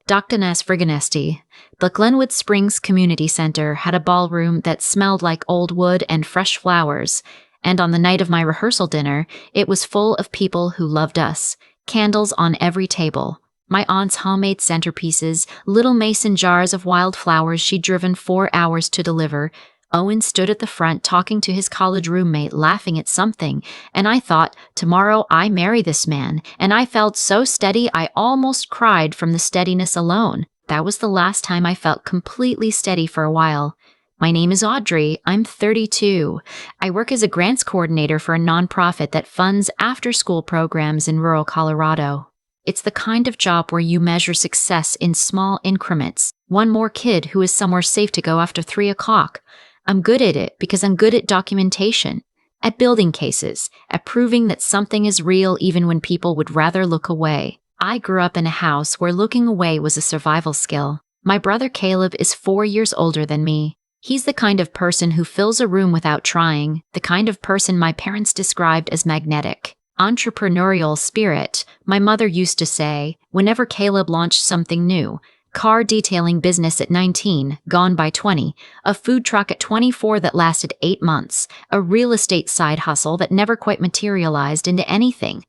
Doctonas Friganesti. The Glenwood Springs Community Center had a ballroom that smelled like old wood and fresh flowers, and on the night of my rehearsal dinner, it was full of people who loved us, candles on every table. My aunt's homemade centerpieces, little mason jars of wildflowers she'd driven 4 hours to deliver. Owen stood at the front talking to his college roommate, laughing at something, and I thought, tomorrow I marry this man, and I felt so steady I almost cried from the steadiness alone. That was the last time I felt completely steady for a while. My name is Audrey. I'm 32. I work as a grants coordinator for a nonprofit that funds after-school programs in rural Colorado. It's the kind of job where you measure success in small increments. One more kid who is somewhere safe to go after 3 o'clock. I'm good at it because I'm good at documentation, at building cases, at proving that something is real even when people would rather look away. I grew up in a house where looking away was a survival skill. My brother Caleb is 4 years older than me. He's the kind of person who fills a room without trying, the kind of person my parents described as magnetic. Entrepreneurial spirit, my mother used to say, whenever Caleb launched something new. Car detailing business at 19, gone by 20, a food truck at 24 that lasted 8 months, a real estate side hustle that never quite materialized into anything.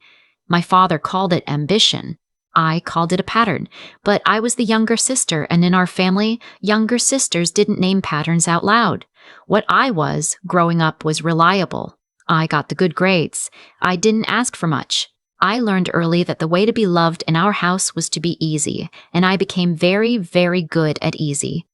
My father called it ambition. I called it a pattern, but I was the younger sister, and in our family, younger sisters didn't name patterns out loud. What I was, growing up, was reliable. I got the good grades. I didn't ask for much. I learned early that the way to be loved in our house was to be easy, and I became very, very good at easy.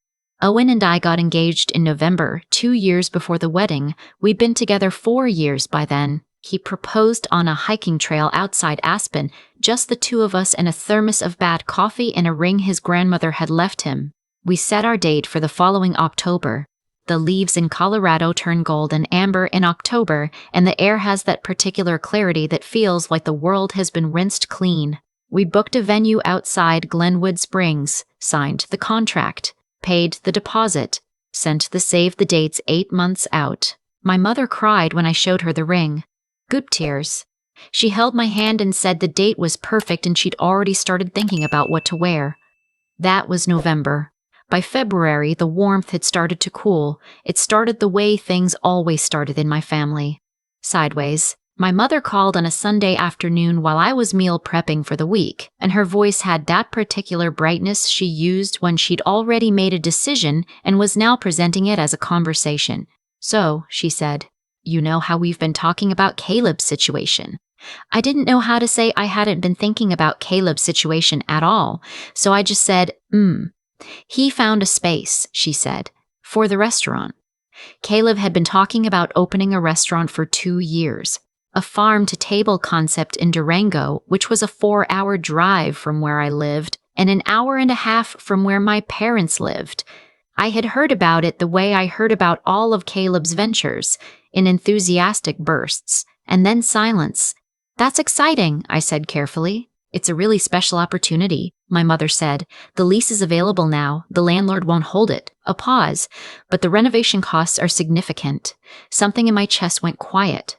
Owen and I got engaged in November, 2 years before the wedding. We'd been together 4 years by then. He proposed on a hiking trail outside Aspen, just the two of us and a thermos of bad coffee and a ring his grandmother had left him. We set our date for the following October. The leaves in Colorado turn gold and amber in October, and the air has that particular clarity that feels like the world has been rinsed clean. We booked a venue outside Glenwood Springs, signed the contract, paid the deposit, sent the save the dates 8 months out. My mother cried when I showed her the ring. Good tears. She held my hand and said the date was perfect and she'd already started thinking about what to wear. That was November. By February, the warmth had started to cool. It started the way things always started in my family. Sideways. My mother called on a Sunday afternoon while I was meal prepping for the week, and her voice had that particular brightness she used when she'd already made a decision and was now presenting it as a conversation. So, she said, you know how we've been talking about Caleb's situation. I didn't know how to say I hadn't been thinking about Caleb's situation at all, so I just said, He found a space, she said, for the restaurant. Caleb had been talking about opening a restaurant for 2 years, a farm-to-table concept in Durango, which was a 4-hour drive from where I lived and an hour and a half from where my parents lived. I had heard about it the way I heard about all of Caleb's ventures, in enthusiastic bursts, and then silence. That's exciting, I said carefully. It's a really special opportunity, my mother said. The lease is available now. The landlord won't hold it. A pause. But the renovation costs are significant. Something in my chest went quiet.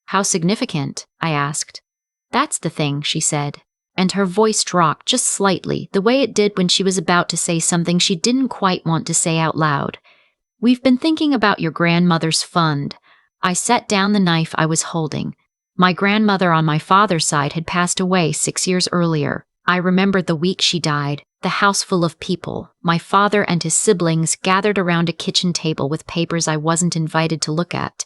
How significant? I asked. That's the thing, she said. And her voice dropped just slightly, the way it did when she was about to say something she didn't quite want to say out loud. We've been thinking about your grandmother's fund. I set down the knife I was holding. My grandmother on my father's side had passed away 6 years earlier. I remembered the week she died, the house full of people, my father and his siblings gathered around a kitchen table with papers I wasn't invited to look at.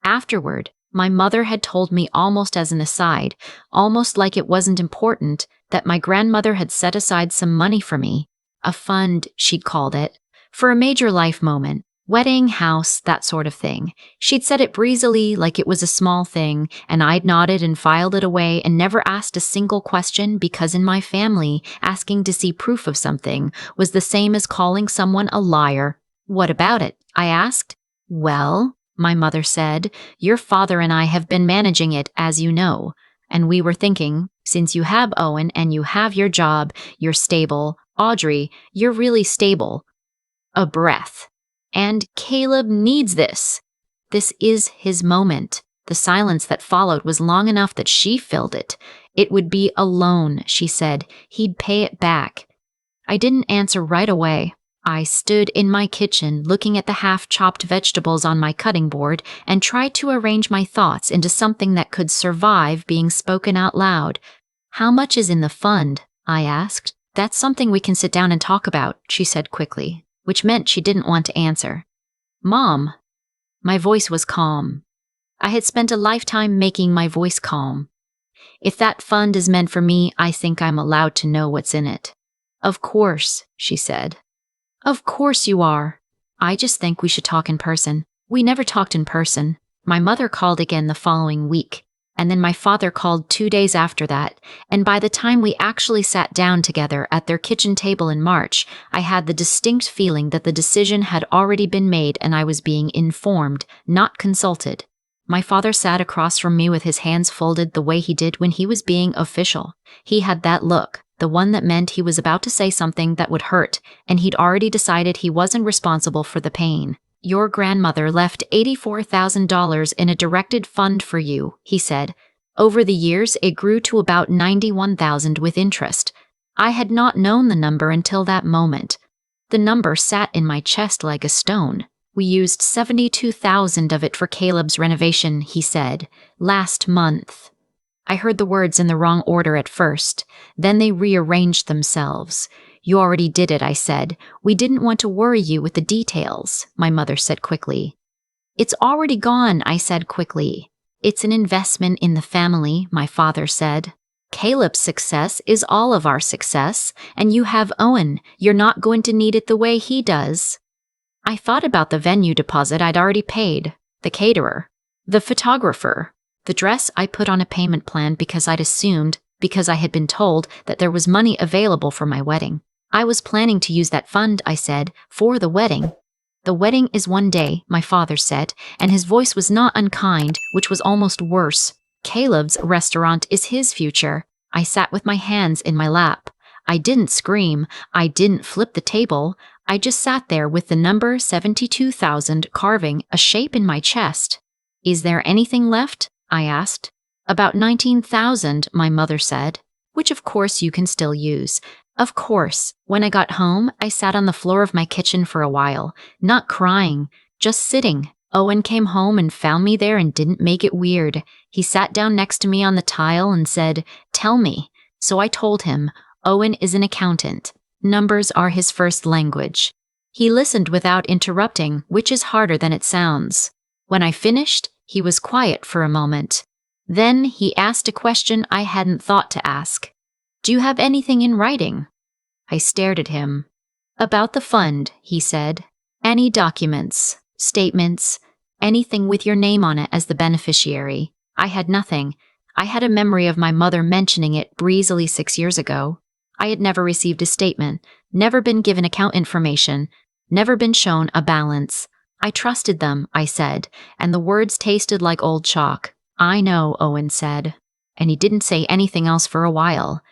Afterward, my mother had told me almost as an aside, almost like it wasn't important, that my grandmother had set aside some money for me, a fund, she'd called it, for a major life moment. Wedding, house, that sort of thing. She'd said it breezily, like it was a small thing, and I'd nodded and filed it away and never asked a single question because in my family, asking to see proof of something was the same as calling someone a liar. What about it? I asked. Well, my mother said, your father and I have been managing it, as you know, and we were thinking, since you have Owen and you have your job, you're stable. Audrey, you're really stable. A breath. And Caleb needs this. This is his moment. The silence that followed was long enough that she filled it. It would be a loan, she said. He'd pay it back. I didn't answer right away. I stood in my kitchen looking at the half-chopped vegetables on my cutting board and tried to arrange my thoughts into something that could survive being spoken out loud. "How much is in the fund?" I asked. "That's something we can sit down and talk about," she said quickly, which meant she didn't want to answer. "Mom." My voice was calm. I had spent a lifetime making my voice calm. "If that fund is meant for me, I think I'm allowed to know what's in it." "Of course," she said. "Of course you are. I just think we should talk in person." We never talked in person. My mother called again the following week, and then my father called 2 days after that, and by the time we actually sat down together at their kitchen table in March, I had the distinct feeling that the decision had already been made and I was being informed, not consulted. My father sat across from me with his hands folded the way he did when he was being official. He had that look, the one that meant he was about to say something that would hurt, and he'd already decided he wasn't responsible for the pain. "Your grandmother left $84,000 in a directed fund for you," he said. "Over the years, it grew to about $91,000 with interest." I had not known the number until that moment. The number sat in my chest like a stone. "We used $72,000 of it for Caleb's renovation," he said, "last month." I heard the words in the wrong order at first. Then they rearranged themselves. "You already did it," I said. "We didn't want to worry you with the details," my mother said quickly. "It's already gone," I said quickly. "It's an investment in the family," my father said. "Caleb's success is all of our success, and you have Owen. You're not going to need it the way he does." I thought about the venue deposit I'd already paid, the caterer, the photographer, the dress I put on a payment plan because I'd assumed, because I had been told, that there was money available for my wedding. "I was planning to use that fund," I said, "for the wedding." "The wedding is one day," my father said, and his voice was not unkind, which was almost worse. "Caleb's restaurant is his future." I sat with my hands in my lap. I didn't scream. I didn't flip the table. I just sat there with the number 72,000 carving a shape in my chest. "Is there anything left?" I asked. "About 19,000, my mother said, "which of course you can still use." Of course. When I got home, I sat on the floor of my kitchen for a while, not crying, just sitting. Owen came home and found me there and didn't make it weird. He sat down next to me on the tile and said, "Tell me." So I told him. Owen is an accountant. Numbers are his first language. He listened without interrupting, which is harder than it sounds. When I finished, he was quiet for a moment. Then he asked a question I hadn't thought to ask. "Do you have anything in writing?" I stared at him. "About the fund," he said. "Any documents, statements, anything with your name on it as the beneficiary." I had nothing. I had a memory of my mother mentioning it breezily 6 years ago. I had never received a statement, never been given account information, never been shown a balance. "I trusted them," I said, and the words tasted like old chalk. "I know," Owen said. And he didn't say anything else for a while.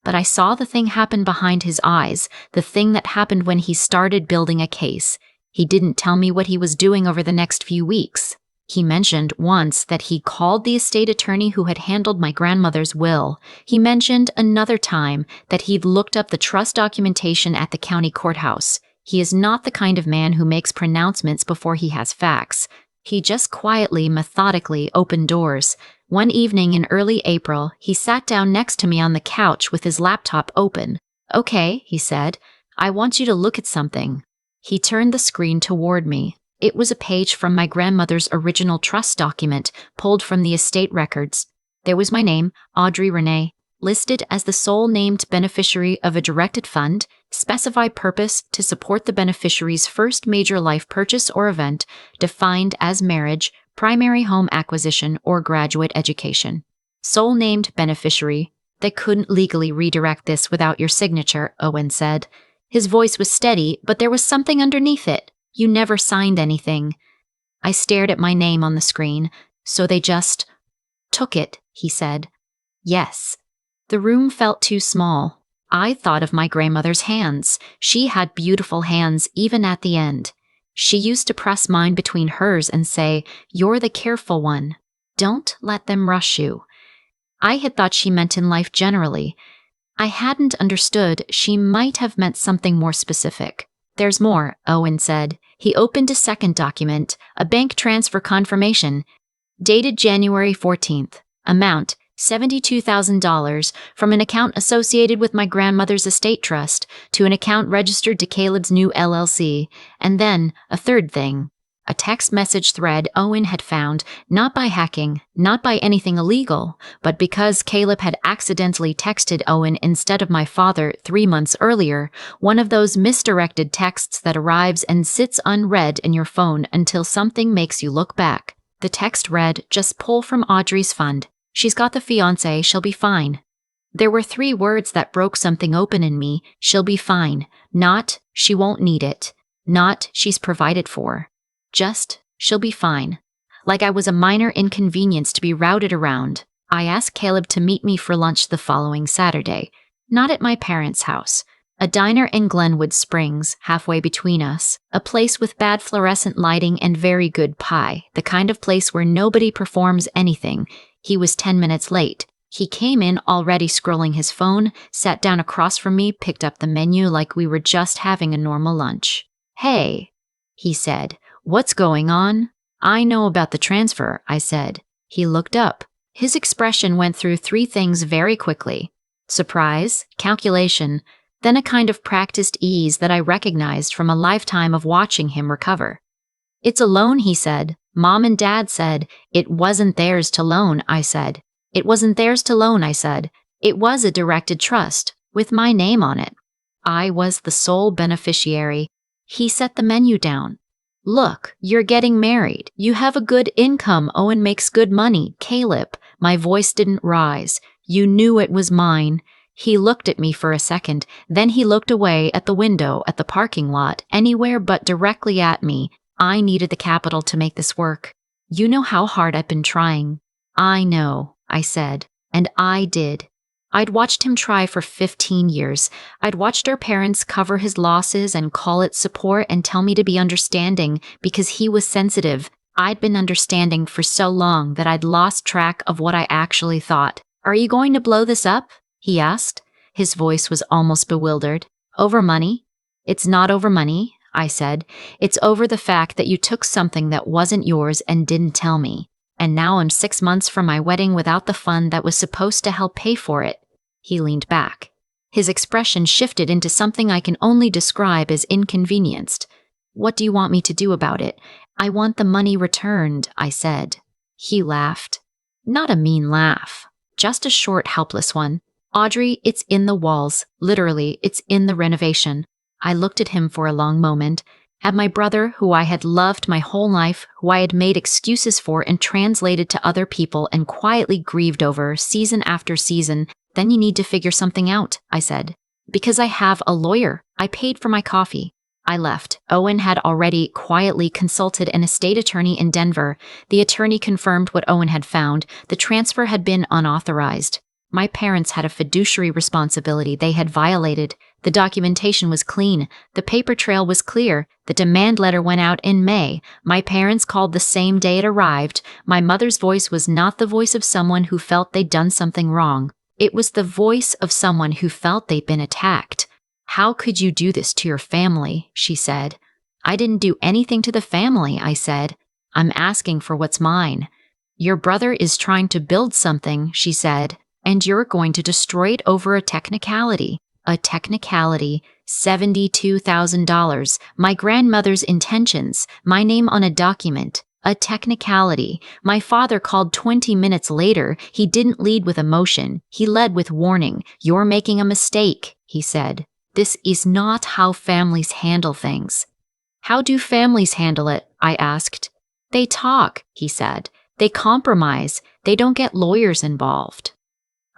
But I saw the thing happen behind his eyes, the thing that happened when he started building a case. He didn't tell me what he was doing over the next few weeks. He mentioned once that he called the estate attorney who had handled my grandmother's will. He mentioned another time that he'd looked up the trust documentation at the county courthouse. He is not the kind of man who makes pronouncements before he has facts. He just quietly, methodically opened doors. One evening in early April, he sat down next to me on the couch with his laptop open. "Okay," he said, "I want you to look at something." He turned the screen toward me. It was a page from my grandmother's original trust document, pulled from the estate records. There was my name, Audrey Renee, listed as the sole named beneficiary of a directed fund, specified purpose to support the beneficiary's first major life purchase or event, defined as marriage, primary home acquisition, or graduate education. Sole named beneficiary. They couldn't legally redirect this without your signature, Owen said. His voice was steady, but there was something underneath it. "You never signed anything." I stared at my name on the screen. "So they just took it," he said. "Yes." The room felt too small. I thought of my grandmother's hands. She had beautiful hands even at the end. She used to press mine between hers and say, "You're the careful one. Don't let them rush you." I had thought she meant in life generally. I hadn't understood. She might have meant something more specific. There's more, Owen said. He opened a second document, a bank transfer confirmation, dated January 14th. Amount, $72,000 from an account associated with my grandmother's estate trust to an account registered to Caleb's new LLC. And then, a third thing. A text message thread Owen had found, not by hacking, not by anything illegal, but because Caleb had accidentally texted Owen instead of my father 3 months earlier, one of those misdirected texts that arrives and sits unread in your phone until something makes you look back. The text read, "Just pull from Audrey's fund. She's got the fiancé, she'll be fine." There were 3 words that broke something open in me. She'll be fine. Not, she won't need it. Not, she's provided for. Just, she'll be fine. Like I was a minor inconvenience to be routed around. I asked Caleb to meet me for lunch the following Saturday. Not at my parents' house. A diner in Glenwood Springs, halfway between us. A place with bad fluorescent lighting and very good pie. The kind of place where nobody performs anything. He was 10 minutes late. He came in already scrolling his phone, sat down across from me, picked up the menu like we were just having a normal lunch. "Hey," he said. "What's going on?" "I know about the transfer," I said. He looked up. His expression went through 3 things very quickly. Surprise, calculation, then a kind of practiced ease that I recognized from a lifetime of watching him recover. "It's a loan," he said. "Mom and Dad said it wasn't theirs to loan," I said. "It wasn't theirs to loan," I said. "It was a directed trust, with my name on it. I was the sole beneficiary." He set the menu down. "Look, you're getting married. You have a good income. Owen makes good money. Caleb." My voice didn't rise. "You knew it was mine." He looked at me for a second, then he looked away at the window, at the parking lot, anywhere but directly at me. "I needed the capital to make this work. You know how hard I've been trying." "I know," I said, and I did. I'd watched him try for 15 years. I'd watched our parents cover his losses and call it support and tell me to be understanding because he was sensitive. I'd been understanding for so long that I'd lost track of what I actually thought. "Are you going to blow this up?" he asked. His voice was almost bewildered. "Over money?" "It's not over money," I said. "It's over the fact that you took something that wasn't yours and didn't tell me. And now I'm 6 months from my wedding without the fund that was supposed to help pay for it." He leaned back. His expression shifted into something I can only describe as inconvenienced. "What do you want me to do about it?" "I want the money returned," I said. He laughed. Not a mean laugh, just a short, helpless one. "Audrey, it's in the walls. Literally, it's in the renovation." I looked at him for a long moment. At my brother, who I had loved my whole life, who I had made excuses for and translated to other people and quietly grieved over season after season. "Then you need to figure something out," I said. "Because I have a lawyer." I paid for my coffee. I left. Owen had already quietly consulted an estate attorney in Denver. The attorney confirmed what Owen had found. The transfer had been unauthorized. My parents had a fiduciary responsibility they had violated. The documentation was clean. The paper trail was clear. The demand letter went out in May. My parents called the same day it arrived. My mother's voice was not the voice of someone who felt they'd done something wrong. It was the voice of someone who felt they'd been attacked. "How could you do this to your family?" she said. "I didn't do anything to the family," I said. "I'm asking for what's mine." "Your brother is trying to build something," she said, "and you're going to destroy it over a technicality." A technicality, $72,000, my grandmother's intentions, my name on a document. A technicality. My father called 20 minutes later. He didn't lead with emotion. He led with warning. "You're making a mistake," he said. "This is not how families handle things." "How do families handle it?" I asked. "They talk," he said. "They compromise. They don't get lawyers involved."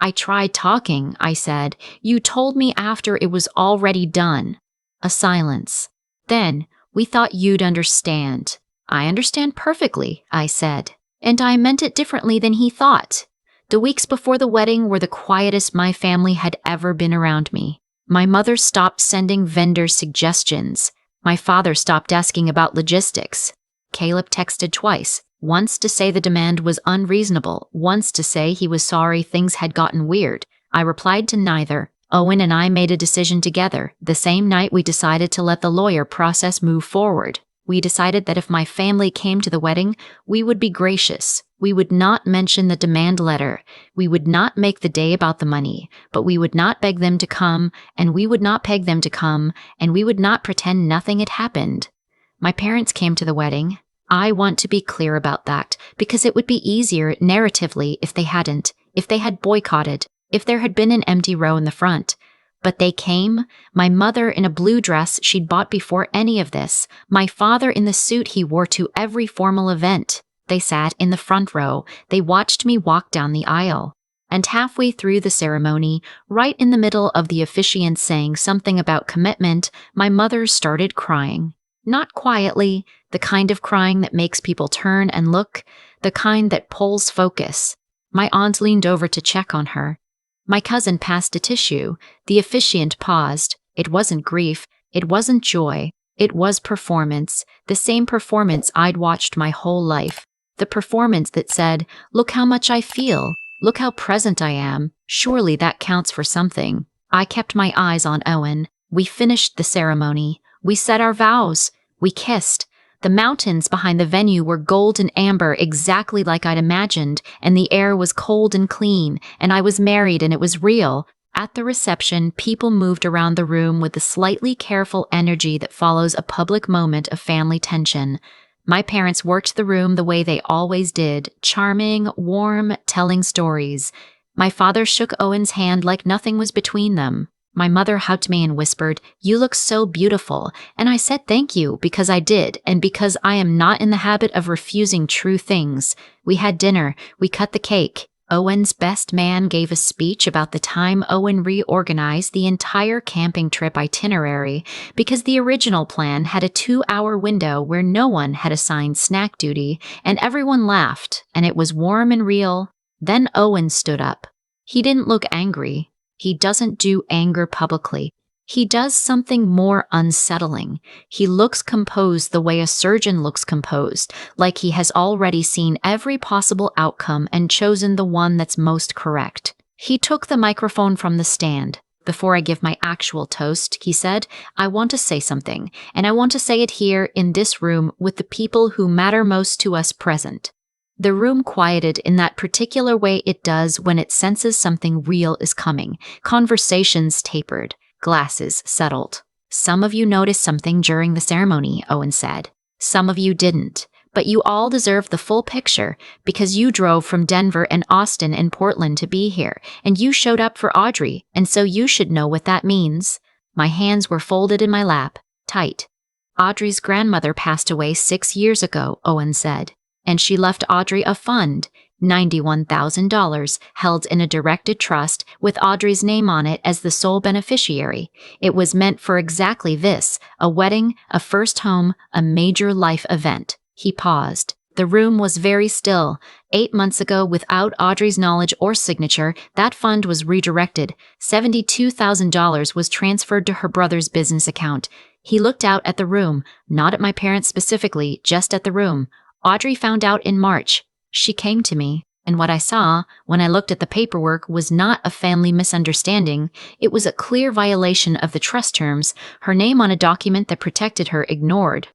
"I tried talking," I said. "You told me after it was already done." A silence. "Then, we thought you'd understand." "I understand perfectly," I said. And I meant it differently than he thought. The weeks before the wedding were the quietest my family had ever been around me. My mother stopped sending vendor suggestions. My father stopped asking about logistics. Caleb texted twice, once to say the demand was unreasonable, once to say he was sorry things had gotten weird. I replied to neither. Owen and I made a decision together. The same night we decided to let the lawyer process move forward. We decided that if my family came to the wedding, we would be gracious. We would not mention the demand letter. We would not make the day about the money, but we would not beg them to come, and we would not beg them to come, and we would not pretend nothing had happened. My parents came to the wedding. I want to be clear about that, because it would be easier narratively if they hadn't, if they had boycotted, if there had been an empty row in the front. But they came, my mother in a blue dress she'd bought before any of this, my father in the suit he wore to every formal event. They sat in the front row, they watched me walk down the aisle. And halfway through the ceremony, right in the middle of the officiant saying something about commitment, my mother started crying. Not quietly, the kind of crying that makes people turn and look, the kind that pulls focus. My aunt leaned over to check on her. My cousin passed a tissue. The officiant paused. It wasn't grief. It wasn't joy. It was performance. The same performance I'd watched my whole life. The performance that said, "Look how much I feel. Look how present I am. Surely that counts for something." I kept my eyes on Owen. We finished the ceremony. We said our vows. We kissed. The mountains behind the venue were gold and amber, exactly like I'd imagined, and the air was cold and clean, and I was married and it was real. At the reception, people moved around the room with the slightly careful energy that follows a public moment of family tension. My parents worked the room the way they always did, charming, warm, telling stories. My father shook Owen's hand like nothing was between them. My mother hugged me and whispered, "You look so beautiful." And I said thank you, because I did, and because I am not in the habit of refusing true things. We had dinner. We cut the cake. Owen's best man gave a speech about the time Owen reorganized the entire camping trip itinerary, because the original plan had a 2-hour window where no one had assigned snack duty, and everyone laughed, and it was warm and real. Then Owen stood up. He didn't look angry. He doesn't do anger publicly. He does something more unsettling. He looks composed the way a surgeon looks composed, like he has already seen every possible outcome and chosen the one that's most correct. He took the microphone from the stand. "Before I give my actual toast," he said, "I want to say something, and I want to say it here in this room with the people who matter most to us present." The room quieted in that particular way it does when it senses something real is coming. Conversations tapered. Glasses settled. "Some of you noticed something during the ceremony," Owen said. "Some of you didn't. But you all deserve the full picture, because you drove from Denver and Austin and Portland to be here, and you showed up for Audrey, and so you should know what that means." My hands were folded in my lap, tight. "Audrey's grandmother passed away 6 years ago," Owen said. "And she left Audrey a fund, $91,000, held in a directed trust with Audrey's name on it as the sole beneficiary. It was meant for exactly this, a wedding, a first home, a major life event." He paused. The room was very still. 8 months ago, without Audrey's knowledge or signature, that fund was redirected. $72,000 was transferred to her brother's business account. He looked out at the room, not at my parents specifically, just at the room. Audrey found out in March. She came to me, and what I saw, when I looked at the paperwork, was not a family misunderstanding. It was a clear violation of the trust terms, her name on a document that protected her ignored.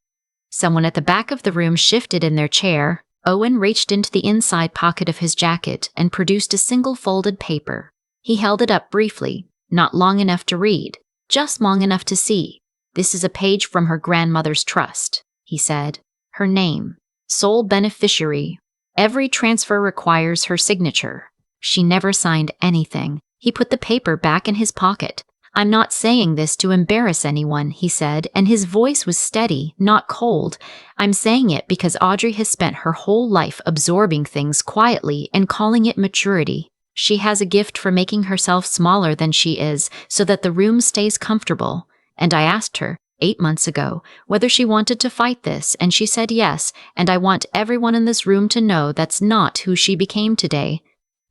Someone at the back of the room shifted in their chair. Owen reached into the inside pocket of his jacket and produced a single folded paper. He held it up briefly, not long enough to read, just long enough to see. "This is a page from her grandmother's trust," he said. "Her name. Sole beneficiary. Every transfer requires her signature. She never signed anything." He put the paper back in his pocket. "I'm not saying this to embarrass anyone," he said, and his voice was steady, not cold. "I'm saying it because Audrey has spent her whole life absorbing things quietly and calling it maturity. She has a gift for making herself smaller than she is so that the room stays comfortable. And I asked her, 8 months ago, whether she wanted to fight this, and she said yes, and I want everyone in this room to know that's not who she became today."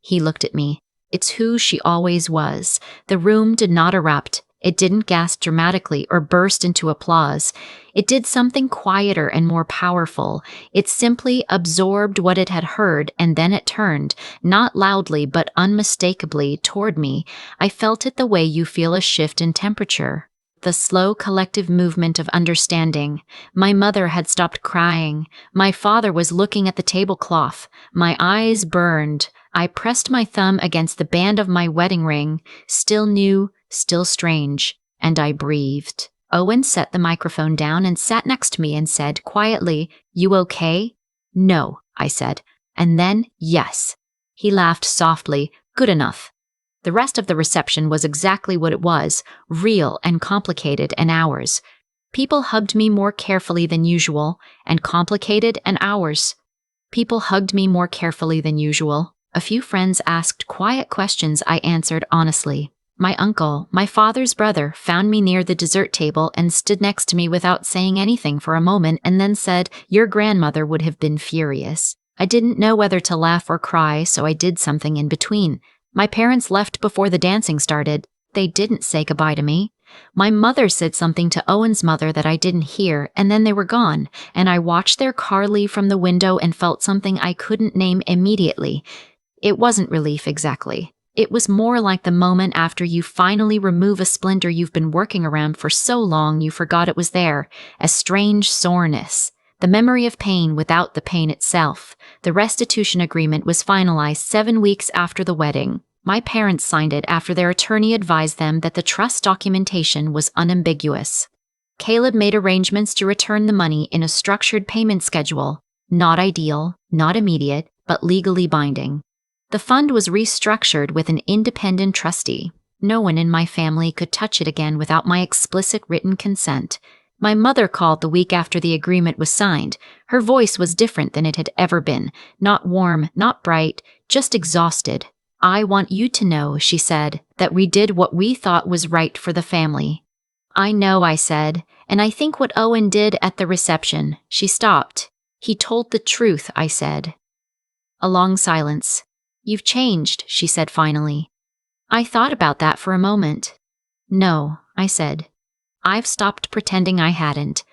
He looked at me. "It's who she always was." The room did not erupt. It didn't gasp dramatically or burst into applause. It did something quieter and more powerful. It simply absorbed what it had heard, and then it turned, not loudly but unmistakably, toward me. I felt it the way you feel a shift in temperature. The slow collective movement of understanding. My mother had stopped crying. My father was looking at the tablecloth. My eyes burned. I pressed my thumb against the band of my wedding ring, still new, still strange, and I breathed. Owen set the microphone down and sat next to me and said quietly, "You okay?" "No," I said. And then, "Yes." He laughed softly. "Good enough." The rest of the reception was exactly what it was, real and complicated and ours. People hugged me more carefully than usual, and complicated and ours. People hugged me more carefully than usual. A few friends asked quiet questions I answered honestly. My uncle, my father's brother, found me near the dessert table and stood next to me without saying anything for a moment and then said, "Your grandmother would have been furious." I didn't know whether to laugh or cry, so I did something in between. My parents left before the dancing started. They didn't say goodbye to me. My mother said something to Owen's mother that I didn't hear, and then they were gone, and I watched their car leave from the window and felt something I couldn't name immediately. It wasn't relief exactly. It was more like the moment after you finally remove a splinter you've been working around for so long you forgot it was there, a strange soreness. The memory of pain without the pain itself. The restitution agreement was finalized 7 weeks after the wedding. My parents signed it after their attorney advised them that the trust documentation was unambiguous. Caleb made arrangements to return the money in a structured payment schedule. Not ideal, not immediate, but legally binding. The fund was restructured with an independent trustee. No one in my family could touch it again without my explicit written consent. My mother called the week after the agreement was signed. Her voice was different than it had ever been. Not warm, not bright, just exhausted. "I want you to know," she said, "that we did what we thought was right for the family." "I know," I said, "and I think what Owen did at the reception." She stopped. "He told the truth," I said. A long silence. "You've changed," she said finally. I thought about that for a moment. "No," I said. "I've stopped pretending I hadn't.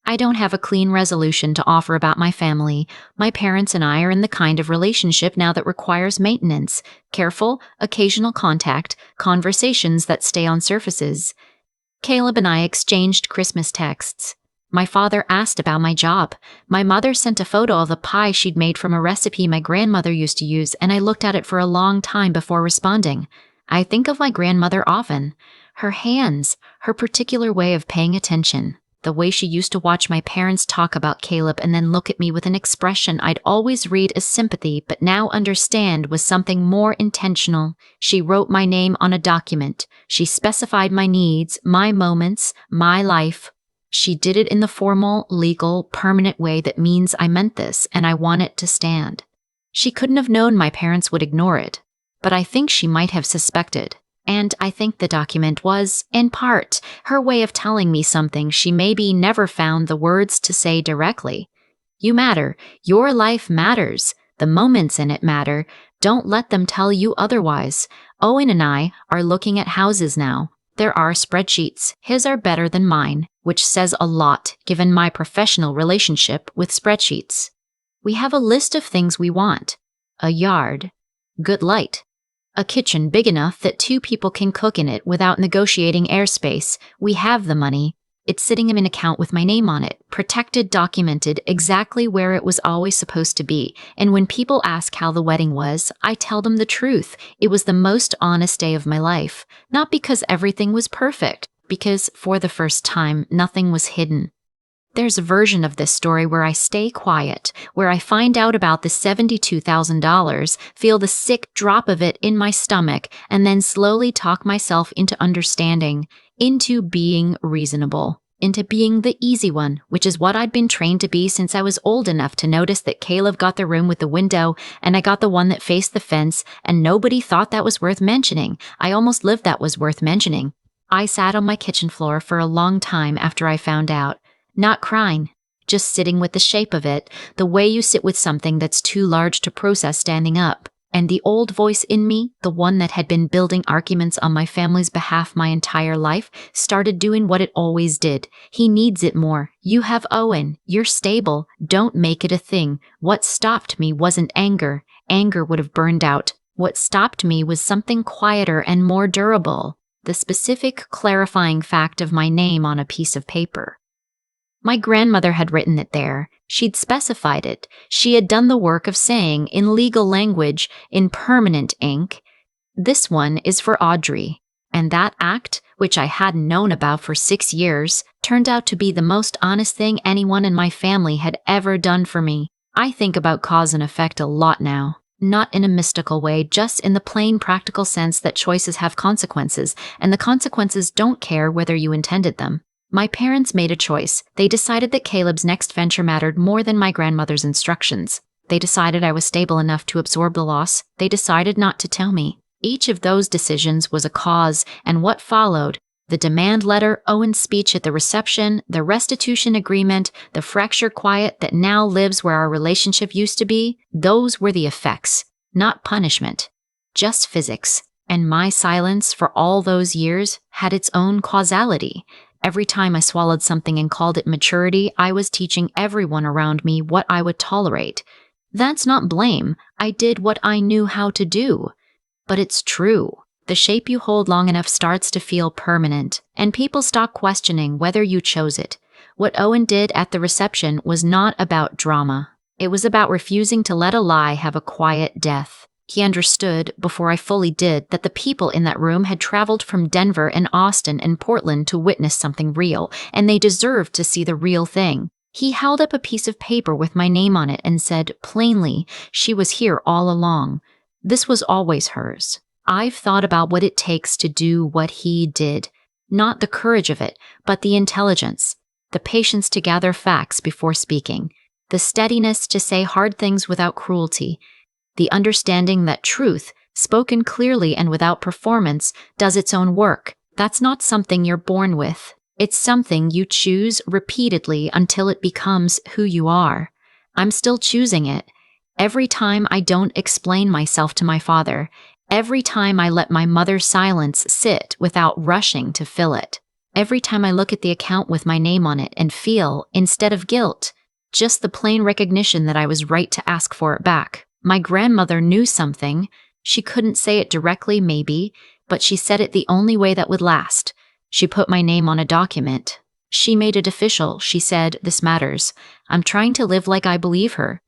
I don't have a clean resolution to offer about my family. My parents and I are in the kind of relationship now that requires maintenance, careful, occasional contact, conversations that stay on surfaces." Caleb and I exchanged Christmas texts. My father asked about my job. My mother sent a photo of a pie she'd made from a recipe my grandmother used to use, and I looked at it for a long time before responding. I think of my grandmother often. Her hands, her particular way of paying attention, the way she used to watch my parents talk about Caleb and then look at me with an expression I'd always read as sympathy but now understand was something more intentional. She wrote my name on a document. She specified my needs, my moments, my life. She did it in the formal, legal, permanent way that means I meant this and I want it to stand. She couldn't have known my parents would ignore it, but I think she might have suspected. And I think the document was, in part, her way of telling me something she maybe never found the words to say directly. You matter. Your life matters. The moments in it matter. Don't let them tell you otherwise. Owen and I are looking at houses now. There are spreadsheets. His are better than mine, which says a lot given my professional relationship with spreadsheets. We have a list of things we want. A yard. Good light. A kitchen big enough that 2 people can cook in it without negotiating airspace. We have the money. It's sitting in an account with my name on it, protected, documented, exactly where it was always supposed to be. And when people ask how the wedding was, I tell them the truth. It was the most honest day of my life. Not because everything was perfect, because for the first time, nothing was hidden. There's a version of this story where I stay quiet, where I find out about the $72,000, feel the sick drop of it in my stomach, and then slowly talk myself into understanding, into being reasonable, into being the easy one, which is what I'd been trained to be since I was old enough to notice that Caleb got the room with the window, and I got the one that faced the fence, and nobody thought that was worth mentioning. I almost lived that was worth mentioning. I sat on my kitchen floor for a long time after I found out. Not crying, just sitting with the shape of it, the way you sit with something that's too large to process standing up. And the old voice in me, the one that had been building arguments on my family's behalf my entire life, started doing what it always did. He needs it more. You have Owen. You're stable. Don't make it a thing. What stopped me wasn't anger. Anger would have burned out. What stopped me was something quieter and more durable. The specific, clarifying fact of my name on a piece of paper. My grandmother had written it there. She'd specified it. She had done the work of saying, in legal language, in permanent ink, "This one is for Audrey." And that act, which I hadn't known about for 6 years, turned out to be the most honest thing anyone in my family had ever done for me. I think about cause and effect a lot now. Not in a mystical way, just in the plain practical sense that choices have consequences, and the consequences don't care whether you intended them. My parents made a choice. They decided that Caleb's next venture mattered more than my grandmother's instructions. They decided I was stable enough to absorb the loss. They decided not to tell me. Each of those decisions was a cause, and what followed, the demand letter, Owen's speech at the reception, the restitution agreement, the fractured quiet that now lives where our relationship used to be, those were the effects, not punishment, just physics. And my silence for all those years had its own causality. Every time I swallowed something and called it maturity, I was teaching everyone around me what I would tolerate. That's not blame. I did what I knew how to do. But it's true. The shape you hold long enough starts to feel permanent, and people stop questioning whether you chose it. What Owen did at the reception was not about drama. It was about refusing to let a lie have a quiet death. He understood, before I fully did, that the people in that room had traveled from Denver and Austin and Portland to witness something real, and they deserved to see the real thing. He held up a piece of paper with my name on it and said, plainly, she was here all along. This was always hers. I've thought about what it takes to do what he did. Not the courage of it, but the intelligence, the patience to gather facts before speaking, the steadiness to say hard things without cruelty, the understanding that truth, spoken clearly and without performance, does its own work. That's not something you're born with. It's something you choose repeatedly until it becomes who you are. I'm still choosing it. Every time I don't explain myself to my father, every time I let my mother's silence sit without rushing to fill it, every time I look at the account with my name on it and feel, instead of guilt, just the plain recognition that I was right to ask for it back. My grandmother knew something. She couldn't say it directly, maybe, but she said it the only way that would last. She put my name on a document. She made it official. She said, "This matters. I'm trying to live like I believe her.